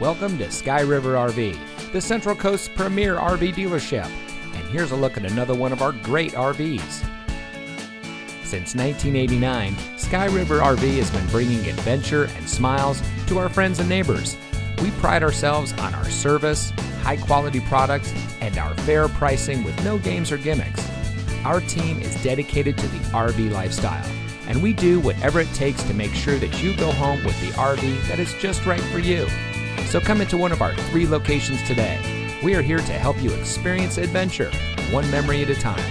Welcome to Sky River RV, the Central Coast's premier RV dealership. And here's a look at another one of our great RVs. Since 1989, Sky River RV has been bringing adventure and smiles to our friends and neighbors. We pride ourselves on our service, high-quality products, and our fair pricing with no games or gimmicks. Our team is dedicated to the RV lifestyle, and we do whatever it takes to make sure that you go home with the RV that is just right for you. So come into one of our 3 locations today. We are here to help you experience adventure, one memory at a time.